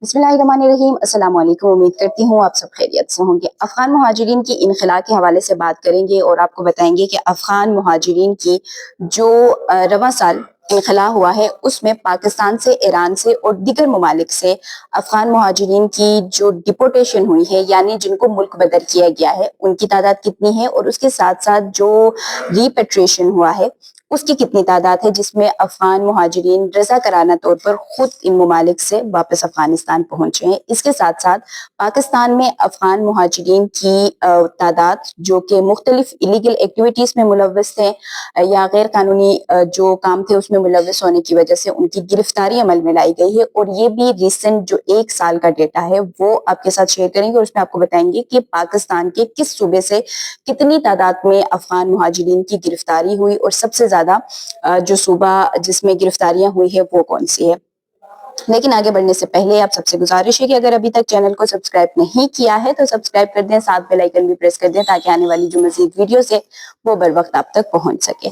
बिस्मिल्लाहिर्रहमानिर्रहीम। अस्सलाम वालेकुम। उम्मीद करती हूँ आप सब खैरियत से होंगे। अफ़गान मुहाजिरीन की इनख़ला के हवाले से बात करेंगे और आपको बताएंगे कि अफ़गान मुहाजिरीन की जो रवां साल इनख़ला हुआ है उसमें पाकिस्तान से, ईरान से और दीगर ममालिक से अफ़गान मुहाजिरीन की जो डिपोर्टेशन हुई है, यानी जिनको मुल्क बदर किया गया है, उनकी तादाद कितनी है और उसके साथ साथ जो रिपेट्रिएशन हुआ है उसकी कितनी तादाद है, जिसमें अफ़गान मुहाजिरीन रज़ाकराना तौर पर खुद इन ममालिक से वापस अफ़गानिस्तान पहुंचे हैं। इसके साथ साथ पाकिस्तान में अफ़गान मुहाजिरीन की तादाद जो कि मुख्तलिफ इलीगल एक्टिविटीज़ में मुलव्वस थे या गैर कानूनी जो काम थे उसमें मुलव्वस होने की वजह से उनकी गिरफ्तारी अमल में लाई गई है। और ये भी रिसेंट जो 1 साल का डेटा है वो आपके साथ शेयर करेंगे और उसमें आपको बताएंगे कि पाकिस्तान के किस सूबे से कितनी तादाद में अफ़गान मुहाजिरीन की गिरफ्तारी हुई और सबसे ज्यादा जो सूबा जिसमें गिरफ्तारियां हुई है वो कौन सी है। लेकिन आगे बढ़ने से पहले आप सबसे गुजारिश है कि अगर अभी तक चैनल को सब्सक्राइब नहीं किया है तो सब्सक्राइब कर दें, साथ बेल आइकन भी प्रेस कर दें ताकि आने वाली जो मजीद वीडियोस है वो बर वक्त आप तक पहुंच सके।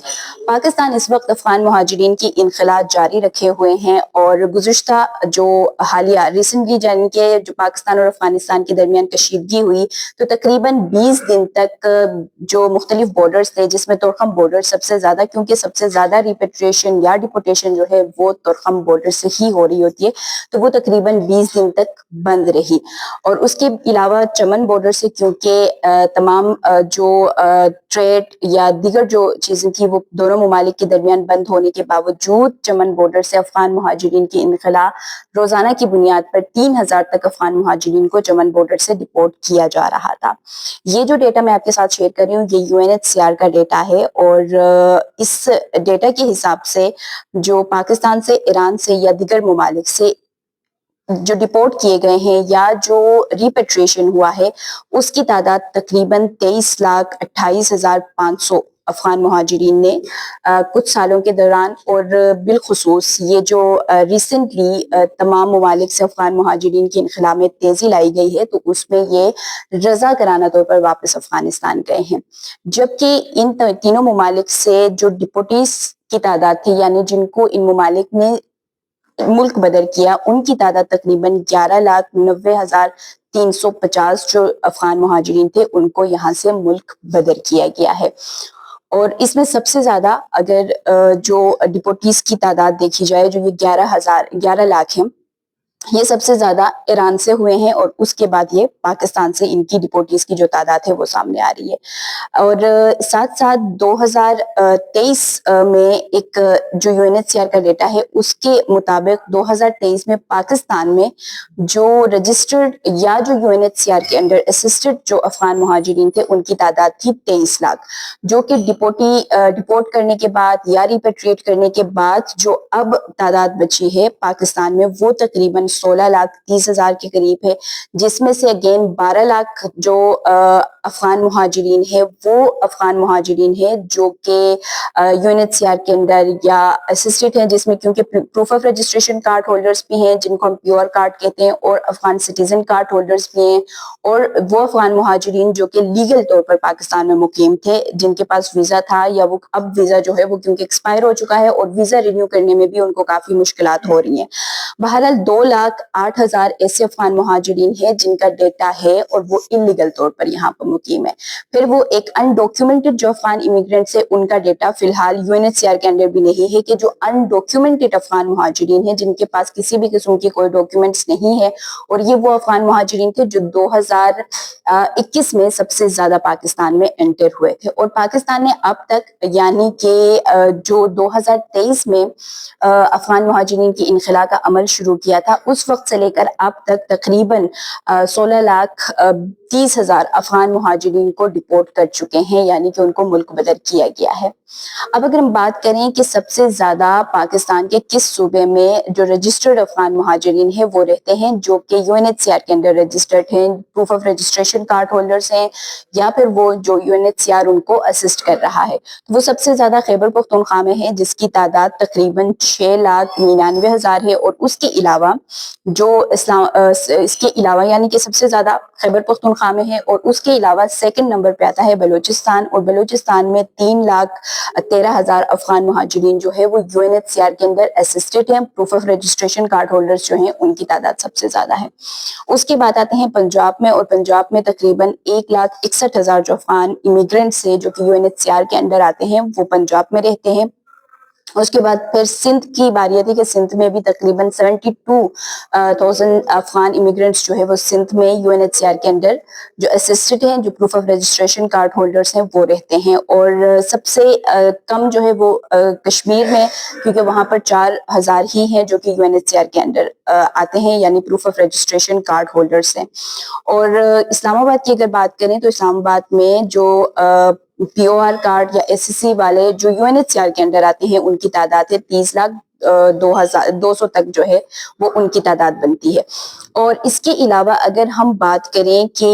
पाकिस्तान इस वक्त अफगान मुहाजिरीन की इनखला जारी रखे हुए हैं और गुज़िश्ता जो हालिया रिसेंटली यानी कि जो पाकिस्तान और अफगानिस्तान के दरमियान कशीदगी हुई तो तकरीबन 20 दिन तक जो मुख्तलिफ बॉर्डर्स थे, जिसमें तुरखम बॉर्डर सबसे ज्यादा, क्योंकि सबसे ज्यादा रिपेट्रिएशन या डिपोर्टेशन जो है वो तुरखम बॉर्डर से ही हो रही होती है, तो वो तकरीबन 20 दिन तक बंद रही। और उसके अलावा चमन बॉर्डर से, क्योंकि तमाम जो ट्रेड या दीगर जो चीजें थी वो दोनों ममालिक के दरमियान बंद होने के बावजूद चमन बॉर्डर से अफगान मुहाजिरीन की इनखला रोजाना की बुनियाद पर 3000 तक अफगान मुहाजिरीन को चमन बॉर्डर से डिपोर्ट किया जा रहा था। ये जो डेटा मैं आपके साथ शेयर कर रही हूँ ये यूएनएचसीआर का डेटा है और इस डेटा के हिसाब से जो पाकिस्तान से, ईरान से या दीगर ममालिक से जो डिपोर्ट किए गए हैं या जो रिपेट्रिएशन हुआ है उसकी तादाद तकरीबन 23,28,500 अफगान मुहाजिरीन ने कुछ सालों के दौरान, और बिलखुसूस ये जो रिसेंटली तमाम ममालिक से अफगान मुहाजिरीन की इनखला में तेजी लाई गई है तो उसमें ये रजा कराना तौर पर वापस अफगानिस्तान गए हैं। जबकि इन तीनों ममालिक से जो डिपोटीज की तादाद थी, यानी जिनको इन ममालिक ने मुल्क बदर किया, उनकी तादाद तकरीबन 11,90,350 जो अफगान मुहाजिरीन थे उनको यहाँ से मुल्क बदर किया गया है। और इसमें सबसे ज्यादा अगर जो डिपोटीज की तादाद देखी जाए जो ये 11 लाख है, ये सबसे ज्यादा ईरान से हुए हैं और उसके बाद ये पाकिस्तान से इनकी डिपोटीज की जो तादाद है वो सामने आ रही है। और साथ साथ 2023 में एक जो यूएनएचसीआर का डेटा है उसके मुताबिक 2023 में पाकिस्तान में जो रजिस्टर्ड या जो यूएनएचसीआर के अंडर असिस्टेड जो अफगान मुहाजिरीन थे उनकी तादाद थी 23 लाख, जो कि डिपोर्ट करने के बाद या रिपेट्रिएट करने के बाद जो अब तादाद बची है पाकिस्तान में वो तकरीबन 16,30,000 के करीब है, जिसमें से अगेन 12 लाख जो अफगान मुहाजिरीन है वो अफगान मुहाजिरीन है जो कि यूएनएचसीआर के अंडर या असिस्टेड हैं, जिसमें क्योंकि proof of registration card holders भी हैं जिनको हम प्योर कार्ड कहते हैं और अफगान सिटीजन कार्ड होल्डर्स भी हैं, और वो अफगान मुहाजिरीन जो कि लीगल तौर पर पाकिस्तान में मुकीम थे, जिनके पास वीजा था या वो अब वीजा जो है वो क्योंकि एक्सपायर हो चुका है और वीजा रिन्यू करने में भी उनको काफी मुश्किलात हो रही हैं। बहरहाल 2,08,000 ऐसे अफगान मुहाजिरीन है जिनका डेटा है और वो इलीगल तौर पर यहाँ पर मुकीम है। फिर वो एक अनडॉक्यूमेंटेड जो अफगान इमिग्रेंट्स है उनका डेटा फिलहाल यूएनएचसीआर के अंडर भी नहीं है, कि जो अनडॉक्यूमेंटेड अफगान मुहाजिरीन है जिनके पास किसी भी किस्म की कोई डॉक्यूमेंट्स नहीं है, और ये वो अफगान मुहाजिरीन थे जो 2021 में सबसे ज्यादा पाकिस्तान में एंटर हुए थे। और पाकिस्तान ने अब तक यानी कि जो 2023 में अफगान मुहाजिरीन की इनखला का अमल शुरू किया था उस वक्त से लेकर अब तक तकरीबन 16,30,000 अफगान मुहाजिरीन को डिपोर्ट कर चुके हैं, यानी कि उनको मुल्क बदर किया गया है। अब अगर हम बात करें कि सबसे ज्यादा पाकिस्तान के किस सूबे में जो रजिस्टर्ड अफगान मुहाजिरीन है वो रहते हैं, जो कि यूएनएचसीआर के अंडर रजिस्टर्ड हैं, proof of registration card holders हैं या फिर वो जो यूएनएचसीआर उनको असिस्ट कर रहा है, तो वो सबसे ज्यादा खैबर पख्तूनख्वा में है जिसकी तादाद तकरीबन 6,99,000 है। और उसके अलावा जो इसके अलावा यानी कि सबसे ज्यादा खैबर पख्तूनख्वा पख्तूनख्वा में है, और उसके अलावा सेकंड नंबर पे आता है बलूचिस्तान, और बलूचिस्तान में 3,13,000 अफगान मुहाजिरीन जो है वो UNHCR के अंदर असिस्टेड हैं। Proof of registration card holders जो हैं उनकी तादाद सबसे ज्यादा है। उसके बाद आते हैं पंजाब में, और पंजाब में तकरीबन 1,61,000 जो अफगान इमिग्रेंट्स हैं जो कि UNHCR के अंडर आते हैं वो पंजाब में रहते हैं। उसके बाद फिर सिंध की बारी आती है कि सिंध में भी तकरीबन 72,000 अफगान इमिग्रेंट्स जो है वो सिंध में UNHCR के अंडर जो असिस्टेड हैं, जो proof of registration card holders हैं वो रहते हैं। और सबसे कम जो है वो कश्मीर में, क्योंकि वहाँ पर 4,000 ही हैं जो कि UNHCR के अंडर आते हैं, यानी proof of registration card holders हैं। और इस्लामाबाद की अगर बात करें तो इस्लामाबाद में जो POR कार्ड या SSC वाले जो UNHCR के अंडर आते हैं उनकी तादाद है 30,02,200 तक जो है वो उनकी तादाद बनती है। और इसके अलावा अगर हम बात करें कि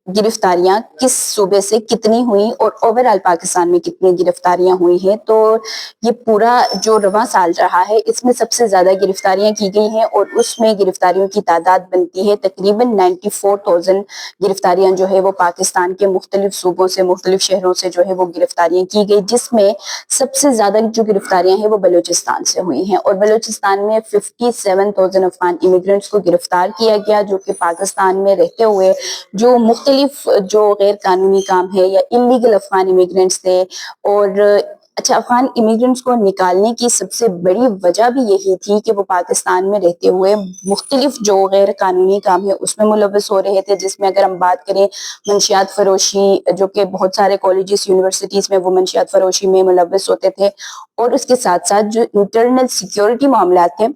गिरफ्तारियां किस सूबे से कितनी हुई और ओवरऑल पाकिस्तान में कितनी गिरफ्तारियां हुई हैं, तो ये पूरा जो रवां साल रहा है इसमें सबसे ज्यादा गिरफ्तारियां की गई हैं, और उसमें गिरफ्तारियों की तादाद बनती है तकरीबन 94,000 गिरफ्तारियां जो है वो पाकिस्तान के मुख्तलिफ सूबों से, मुख्तलिफ शहरों से जो है वो गिरफ्तारियां की गई, जिसमें सबसे ज्यादा जो गिरफ्तारियां हैं वो बलूचिस्तान से हुई हैं। और बलूचिस्तान में 57,000 अफगान इमिग्रेंट्स को गिरफ्तार किया गया, जो कि पाकिस्तान में रहते हुए जो मुख्तलिफ जो गैर कानूनी काम है या इलीगल अफगान इमिग्रेंट्स थे। और अच्छा, अफगान इमिग्रेंट्स को निकालने की सबसे बड़ी वजह भी यही थी कि वो पाकिस्तान में रहते हुए मुख्तलिफ जो गैर कानूनी काम है उसमें मुलव्वस हो रहे थे, जिसमें अगर हम बात करें मंशियात फरोशी, जो कि बहुत सारे कॉलेजेस यूनिवर्सिटीज में वो मंशियात फरोशी में मुलव्वस होते थे। और उसके साथ साथ जो इंटरनल सिक्योरिटी मामला थे,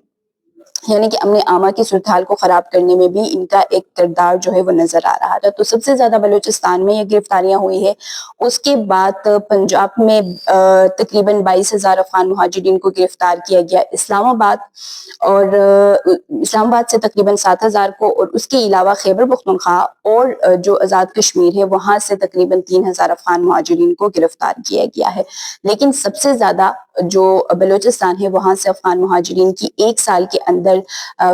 यानी कि अमन आमा की सूरत हाल को खराब करने में भी इनका एक किरदार जो है वो नजर आ रहा था। तो सबसे ज्यादा बलूचिस्तान में ये गिरफ्तारियां हुई है। उसके बाद पंजाब में तकरीबन 22,000 अफगान मुहाजिरीन को गिरफ्तार किया गया इस्लामाबाद, और इस्लामाबाद से तकरीबन 7,000 को, और उसके अलावा खैबर पख्तूनख्वा और जो आज़ाद कश्मीर है वहां से तकरीबन 3,000 अफगान मुहाजिरीन को गिरफ्तार किया गया है। लेकिन सबसे ज्यादा जो बलूचिस्तान है वहां से अफगान मुहाजिरीन की एक साल के अंदर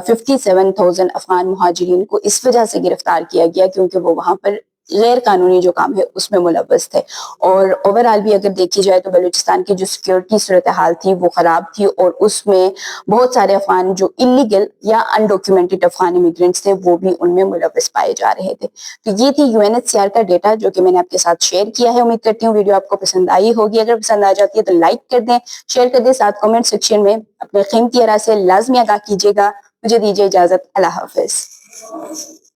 57,000 अफगान मुहाजिरीन को इस वजह से गिरफ्तार किया गया क्योंकि वो वहां पर गैर कानूनी जो काम है उसमें मुलव्वस थे। और ओवरऑल भी अगर देखी जाए तो बलूचिस्तान की जो सिक्योरिटी सूरत हाल थी वो खराब थी, और उसमें बहुत सारे अफगान जो इलीगल या अनडॉक्यूमेंटेड अफगान इमिग्रेंट्स थे वो भी उनमें मुलव्वस पाए जा रहे थे। तो ये थी UNHCR का डेटा जो कि मैंने आपके साथ शेयर किया है। उम्मीद करती हूँ वीडियो आपको पसंद आई होगी। अगर पसंद आ जाती है तो लाइक कर दें, शेयर कर दें, साथ कमेंट सेक्शन में अपने कीमती आरा से लाजमी आगाह कीजिएगा। मुझे दीजिए इजाजत। अल्लाह हाफिज।